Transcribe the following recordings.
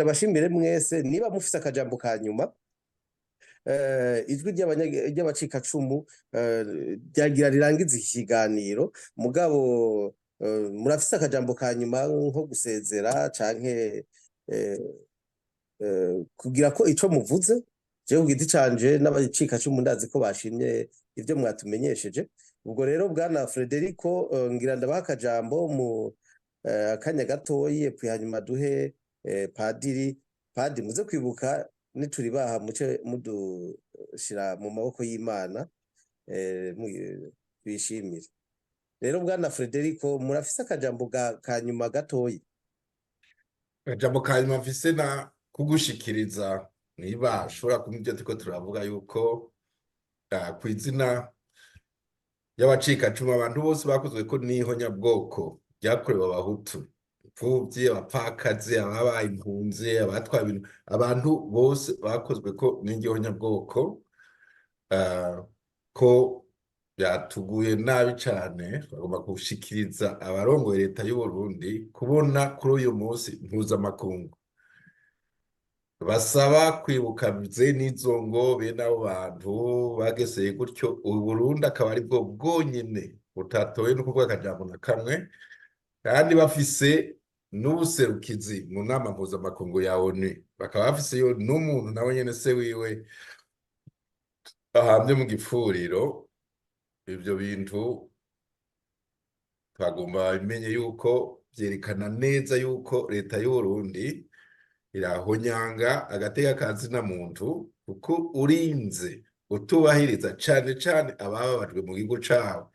ndabashimire mwese niba mufise akajambo ka nyuma ijwi ry'abacikacumu ryagira rirangiza iki kiganiro mugabo murafise akajambo ka nyuma nko gusezera canke kugira ko ico muvuze je ku giti canje n'abacikacumu ndazi ko bashimye ivyo mwatumenyesheje ubwo rero bwana Frederico ngira ndabaha akajambo mu akanya gatoyi hanyuma duhe padiri muze kwibuka nituribaha muce mudushira mu maboko y'Imana bishimire rero bwana Frederico murafise akajambo ka nyuma gatoyi akajambo ka nyuma mfise na kugushikiriza niba ashobora kumuvyo turiko turavuga yuko kw'izina y'abacikacumu abantu bose bakozwe ko n'ihonyabwoko ryakorewe abahutu imfuvyi abapfakazi ababaye impunzi abatwaye ibintu abantu bose bakozwe ko n'ihonyabwoko ko byatuguye nabi cane bagomba gushikiriza abarongoye leta y'u Burundi kubona kuri uyu munsi mpuzamakungu basaba kwibuka n'izo ngo bene abo bantu bageseye gutyo u Burundi akaba ari bwo bwonyene butatoye no kuvuga akajambo na kamwe kandi bafise n'ubuserukizi mu nama mpuzamakungu ya ONU bakaba bafiseyo n'umuntu nawe nyene se wiwe ahamye mu gipfuriro ivyo bintu twagomba bimenye yuko vyerekana neza yuko leta y'u Burundi irahonyanga agateka kazina muntu kuko urinze utubahiriza cane cane abababajwe mu gihugu cabo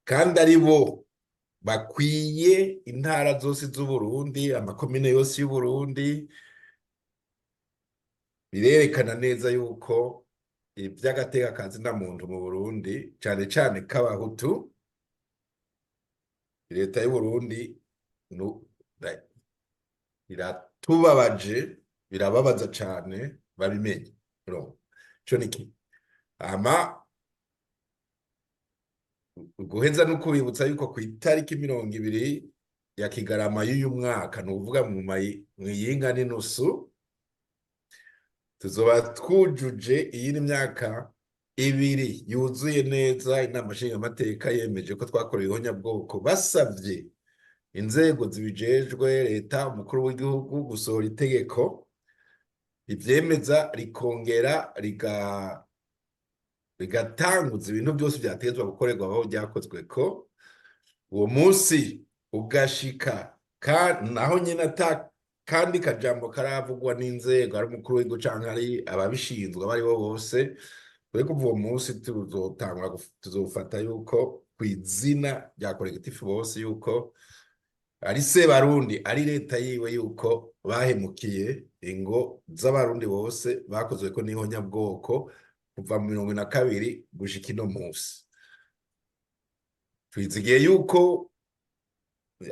kandi ari bo bakwiye intara zose z'u Burundi amakomine yose y'u Burundi birerekana neza yuko ivy'agateka kazina muntu mu Burundi cane cane k'abahutu leta y'u Burundi iratubabaje birababaza cane babimenye ico niki ama guheza no kubibutsa yuko ku itariki 20 ya Kigarama y'uyu mwaka nuvuga mu yinga n'inusu tuzoba twujuje iyi myaka 2 yuzuye neza inama nshingamateka yemeje ko twakoreye ihonyabwoko basavye inzego zibijejwe leta umukuru w'igihugu gusohora itegeko ivyemeza rikongera rigatanguza ibintu byose vyatezwa gukorerwa aho ryakozwe ko uwo munsi ugashika naho nyene kandi kajambo karavugwa n'inzego ari umukuru w'igihugu canke ari ababishinzwe abari bo bose kuko uwo munsi tuzofata yuko kw'izina rya collectif bose yuko ari se Barundi ari leta yiwe yuko bahemukiye ingo z'abarundi bose bakozwe ko n'ihonyabwoko kuva mu 2022 gushika ino munsi twizigiye yuko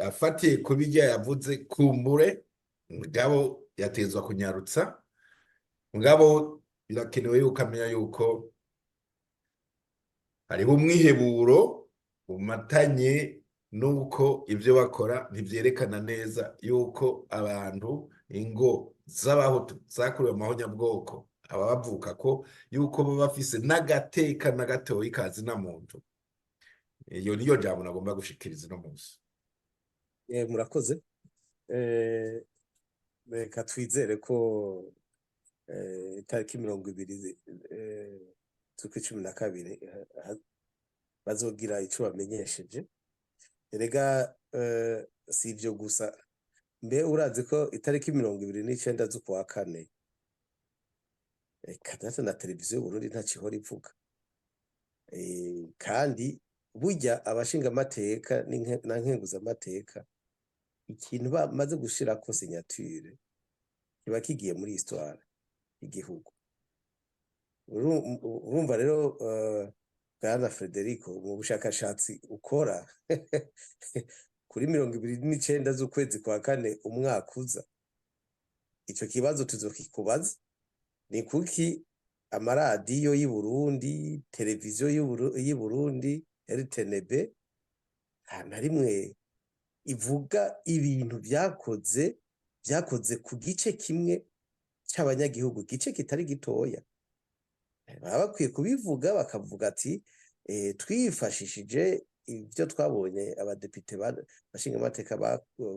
afatiye kubijya yavuze kumbure mugabo yatezwa kunyarutsa mugabo birakenewe yuko amenya yuko hariho umwiheburo umatanye nuko ivyo bakora ntivyerekana neza yuko abantu ingo z'abahutu zakorewe amahonyabwoko ababavuka ko yuko baba bafise n'agateka na gatoyi kazina muntu iyo niyo jambo nagomba gushikiriza no munsi murakoze reka twizere ko itariki 20 z'ukwa-12 bazogira ico bamenyesheje erega si ivyo gusa mbe urazi ko itariki 29 z'ukwa-4 kadata na televiziyo y'Uburundi ntacihora ivuga kandi burya abashinga amateka na nkenguza amateka ikintu bamaze gushirako signature kiba kigiye muri histoire y'igihugu urumva rero bwana Frederico mu bushakashatsi ukora kuri 29 z'ukwa-4 umwaka uza ico kibazo tuzokikubaza ni kuki amaradiyo y'u Burundi televiziyo y'u Burundi RTNB nta rimwe ivuga ibintu vyakoze byakoze ku gice kimwe cy'abanyagihugu, igice kitari gitoya. Baba bakwiye kubivuga bakavuga ati twifashishije ibyo twabonye abadepite bashinga amateka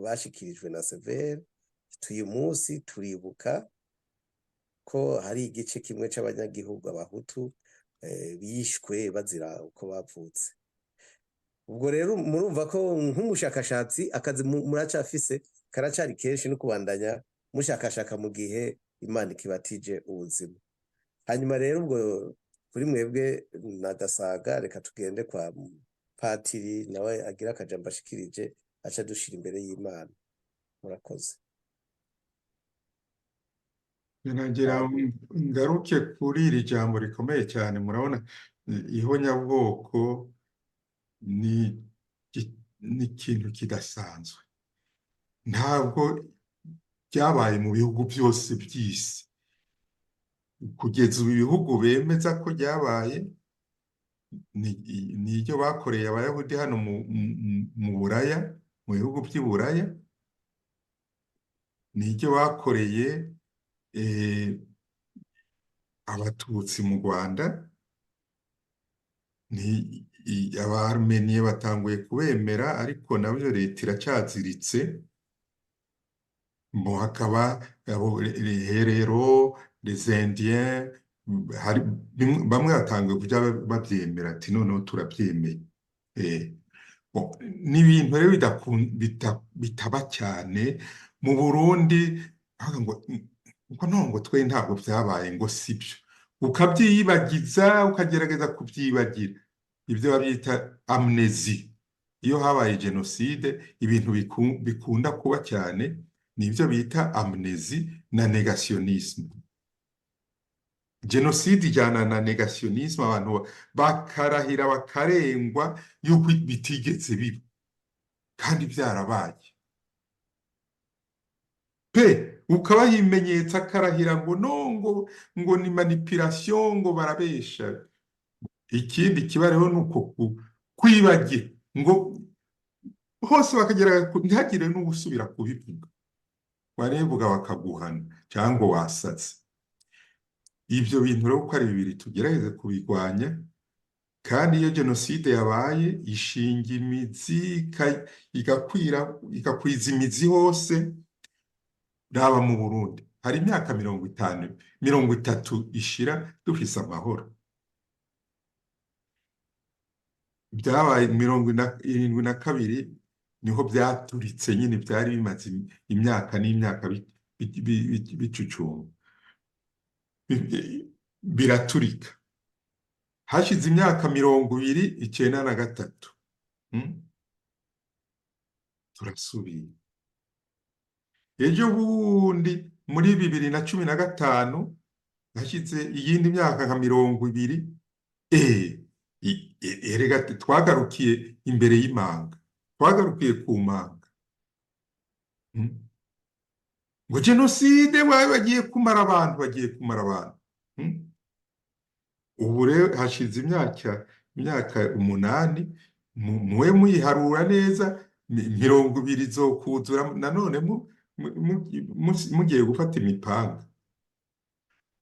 bashikirijwe na Severe, uyu munsi turibuka ko hari igice kimwe c'abanyagihugu abahutu bishwe bazira uko bavutse. Ubwo rero murumva ko nk'umushakashatsi akazi muracafise karacari kenshi no kubandanya mushakashaka mu gihe Imana ikibatije ubuzima. Hanyuma rero ubwo kuri mwebwe nagasaga, reka tugende kwa patiri nawe agira akajambo ashikirije aca dushira imbere y'Imana. Murakoze. nagira ngaruke kuri iri jambo rikomeye cyane. Murabona ihonyabwoko ni ikintu kidasanzwe, ntabwo byabaye mu bihugu byose by'isi. Kugeza ubu ibihugu bemeza ko byabaye ni ibyo bakoreye abayahudi hano mu Buraya, mu bihugu by'i Buraya, ni ibyo bakoreye abatutsi mu Rwanda. Abarmeniye batanguye kubemera, ariko nabyo leta iracyaziritse. Hakaba rero les Indiens, bamwe batanguye kujya babyemera ati noneho turabyemeye. Ni ibintu rero bitaba cyane mu Burundi, ngo twe ntabwo byabaye, ngo sibyo, ukabyiyibagiza ukagerageza kubyibagira. Ibyo babyita amnesi. Iyo habaye jenoside, ibintu bikunda kuba cyane ni ibyo bita amnesi na negationisme. Jenoside ijyana na negationisme, abantu bakarahira bakarengwa yuko bitigeze biba kandi byarabaye pe, ukabaha ibimenyetso akarahira ngo no, ngo ni manipulation, ngo barabesha. Ikindi kiba rero ni uko kwibagira, ngo hose bakagera ntihagire n'ubusubira kubivuga, warebuga bakaguhana cyangwa wasatse. Ibyo bintu rero uko ari bibiri tugerageze kubirwanya, kandi iyo jenoside yabaye ishinga imizi igakwiza imizi hose. Raba mu Burundi hari imyaka 30 ishira dufise amahoro. Byabaye 72 niho byaturitse nyine, byari bimaze imyaka n'imyaka bicucuma biraturika. Hashize imyaka 93 turasubiye. Ejo bundi muri 2015 hashize iyindi myaka nka 20. Erega twagarukiye imbere y'imanga, twagarukiye ku manga. Ngo jenoside bagiye kumara abantu, ubu rero hashize imyaka 8, muwe muyiharura neza, 20 zokuzura nanone mugiye gufata imipanga,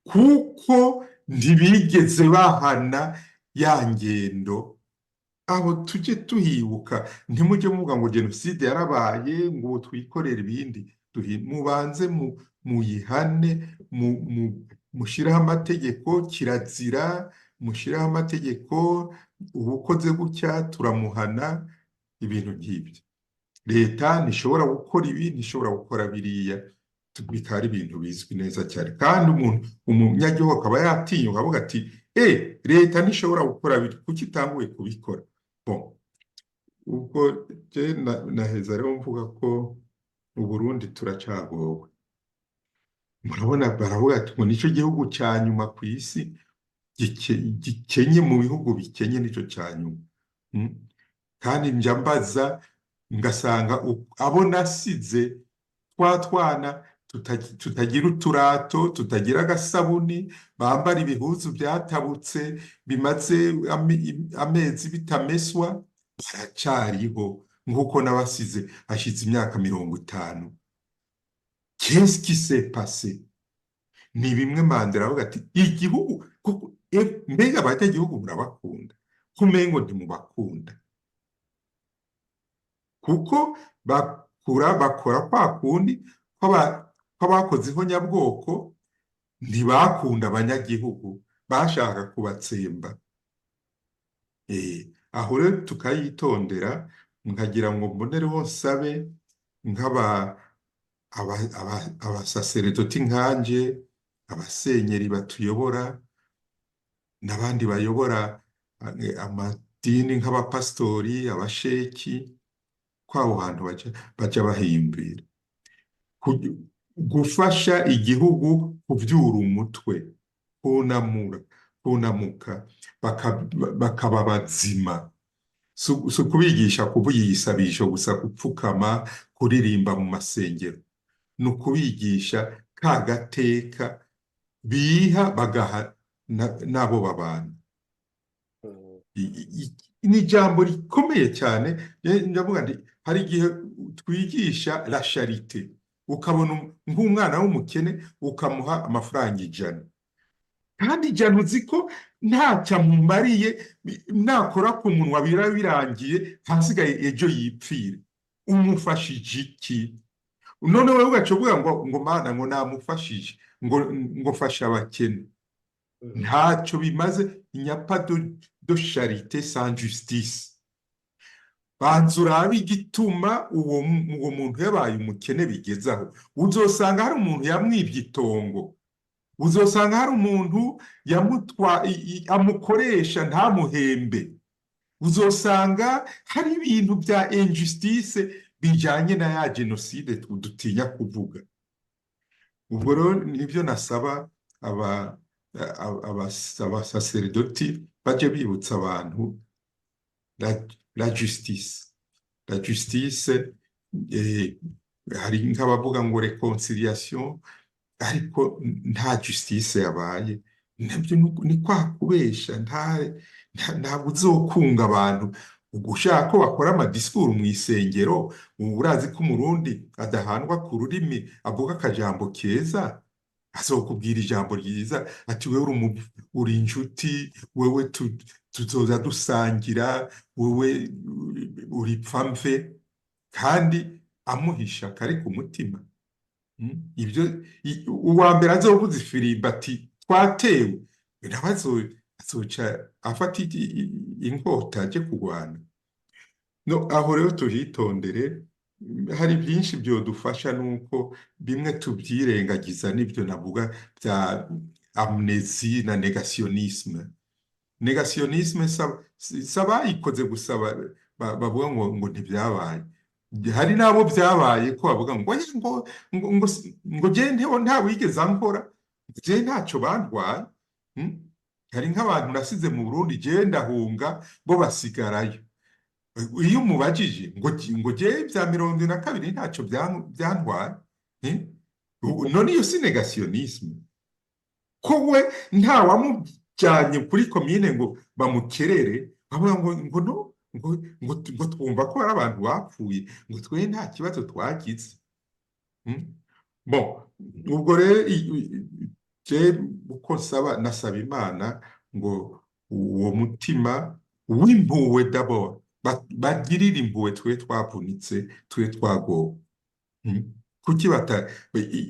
kuko ntibigeze bahana ya ngendo. Abo tujye tuhibuka, ntimujye muvuga ngo jenoside yarabaye ngo twikorere ibindi. Mubanze muyihane, mushiraho amategeko kirazira, mushiraho amategeko, ubukoze gutya turamuhana. Ibintu nk'ibyo leta ntishobora gukora ibi, ntishobora gukora biriya, bikaba ibintu bizwi neza cyane. kandi umunyagihugu akaba yatinyuka avuga ati leta ntishobora gukora biri, kuki itanguye kubikora? Ubwo naheza rero mvuga ko Uburundi turacagowe. Murabona baravuga ati ngo nicyo gihugu cya nyuma ku isi gikenye, mu bihugu bikenye nicyo cya nyuma. Kandi njya mbaza ngasanga abo nasize twana tutagira uturato, tutagira agasabuni, bambara ibihuzu byatabutse bimaze amezi bitameswa, baracyariho nk'uko nabasize hashize imyaka 50. qu'est-ce qui s'est passé? Ni bimwe Mandela avuga ati igihugu mbega abanyagihugu murabakunda kumengo ntimubakunda kuko bakora kwa kundi kw'abakoze ihonyabwoko ntibakunda abanyagihugu bashaka kubatsemba. Aho rero tukayitondera nkagira ngo mbonereho nsabe abasaseredoti nkanje abasenyeri batuyobora n'abandi bayobora amadini nk'abapasitori abasheki kw'aho hantu baja bahimbira gufasha igihugu kuvyura umutwe kunamuka bakaba bazima si ukubigisha kuvuga igisabisho gusa gupfukama kuririmba mu masengero ni ukubigisha ka gateka biha bagaha n'abo babana. Ni ijambo rikomeye cyane ndavuga nti hari igihe twigisha la charite ukabona nk'umwana w'umukene ukamuha amafaranga 100 kandi 100 uzi ko ntacyo amumariye nakora ku munwa birangiye hasigaye ejo yipfire umufashije iki none wowe ugacuvuga ngo mana ngo namufashije ngo fasha abakene ntacyo bimaze inyapa de charite sans justice. Banzurabi igituma uwo muntu yabaye umukene bigezaho uzosanga hari umuntu yamwibye itongo uzosanga hari umuntu amukoresha ntamuhembe uzosanga hari ibintu bya injustice bijanye na ya genocide dutinya kuvuga. Ubwo rero nibyo nasaba abasaseredoti baje bibutsa abantu la justice. La justice, hari nk'abavuga ngo reconciliation, ariko nta justice yabaye. Nabyo ni kwa kubesha, ntabwo uzokunga abantu. Ugushaka ko bakora amadisikuru mu isengero, urazi ko umurundi adahandwa ku rurimi avuga akajambo keza, azokubwira ijambo ryiza ati wewe uri inshuti, wewe tuzoza dusangira, wewe uri pfamve, kandi amuhisha kari ku mutima. Ibyo uwa mbere azovuza ifirimbi ati twatewe, nawe azoca afata inkota aje kurwana. No, aho rero tuhitondere, hari byinshi byodufasha nuko bimwe tubyirengagiza n'ibyo navuga bya amnesie na negationisme. Negationisme saba ikoze gusaba bavuga ngo ntibyabaye. Hari nabo byabaye ko bavuga ngo je nta wigeze ankora, je ntacyo bantwaye. Hari nk'abantu nasize mu Burundi je ndahunga bo basigarayo. Iyo umubajije ngo je bya 72 ntacyo byantwaye, none iyo si negationisme ko we nta wamujyanye kuri komine ngo bamukerere bavuga ngo twumva ko hari abantu bapfuye ngo twe nta kibazo twagize. Bon, ubwo rero je uko nasaba Imana ngo uwo mutima w'impuhwe d'abord bagirira impuhwe twe twavunitse twe twagowe. Kuki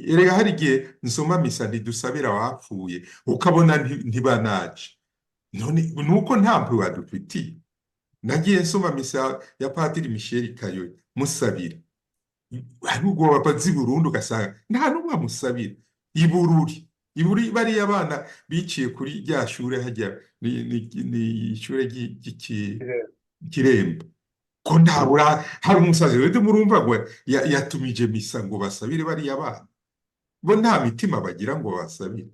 erega hari igihe nsoma misa ntidusabira abapfuye ukabona ntibanaje, none nuko nta mpuhwe badufitiye. Nagiye nsoma misa ya Padiri Michel Kayo musabira, ahubwo bapazi Burundi ugasanga nta n'umwe amusabira. Ibururi bariya abana biciye kuri rya shure hajya ni ishure Kiremba ko ntabura hari umusazi wewe murumva ngo yatumije misa ngo basabire bariya abana, bo nta mitima bagira ngo basabire.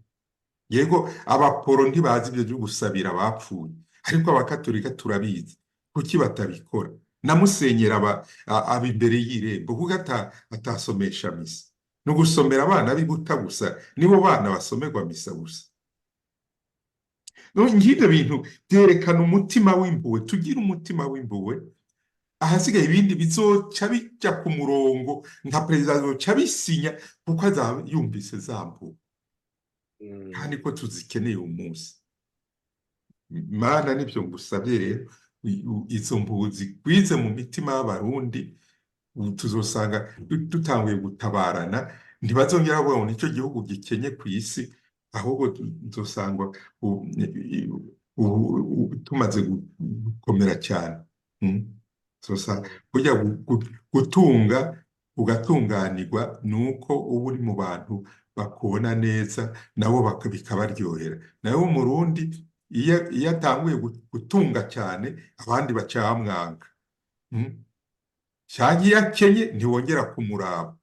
Yego abaporo ntibazi ibyo byo gusabira abapfuye, ariko abakatolika turabizi. Kuki batabikora? Namusenyera aba imbere y'irembo kuko atasomesha misa. No gusomera abana bibuta gusa nibo bana basomerwa misa gusa. No ngibyo bintu byerekana umutima w'impuhwe, tugira umutima w'impuhwe ahasigaye ibindi bizoca bija ku murongo nka perezida azoca bisinya kuko azaba yumvise zambuwe kandi ko tuzikeneye umunsi. Mana nibyo ngusabye rero izo mbuzi gwize mu mitima y'abarundi tuzosanga dutanguye gutabarana ntibazongera babona icyo gihugu gikenye ku isi ahubwo tuzosangwa tumaze gukomera cyane. Burya gutunga ugatunganirwa ni uko uba uri mu bantu bakubona neza nabo bikabaryohera. nawe umurundi iyo atanguye gutunga cyane abandi bacamwanga cyangwa iyo akenye ntiwongera kumuraba.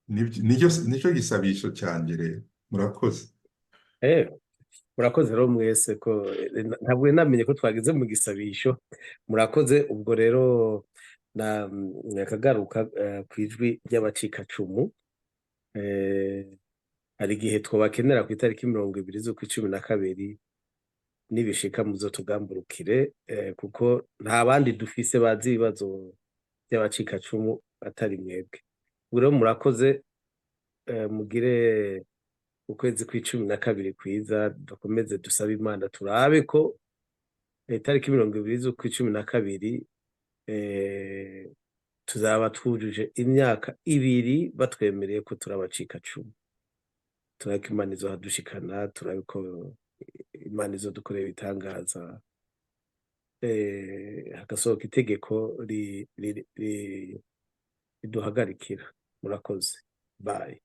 Nicyo gisabisho cyanjye rero. Murakoze. murakoze rero mwese ko ntabwo namenye ko twageze mu gisabisho. Murakoze. Ubwo rero nakagaruka ku ijwi ry'abacikacumu. Hari igihe twabakenera ku itariki 20 z'ukwa12 nibishika muzo tugamburukire kuko nta bandi dufise bazi ibibazo by'abacikacumu atari mwebwe. Ubwo rero murakoze. Mugire ukwezi kwa 12 kwiza, dukomeze dusabe Imana turabe ko itariki 20 z'ukwa12 tuzaba twujuje imyaka 2 batwemereye ko turabacikacumu. Turako Imana izohadushikana, turabe ko Imana izodukorera ibitangaza, hagasohoka itegeko riduhagarikira. Murakoze. Bye.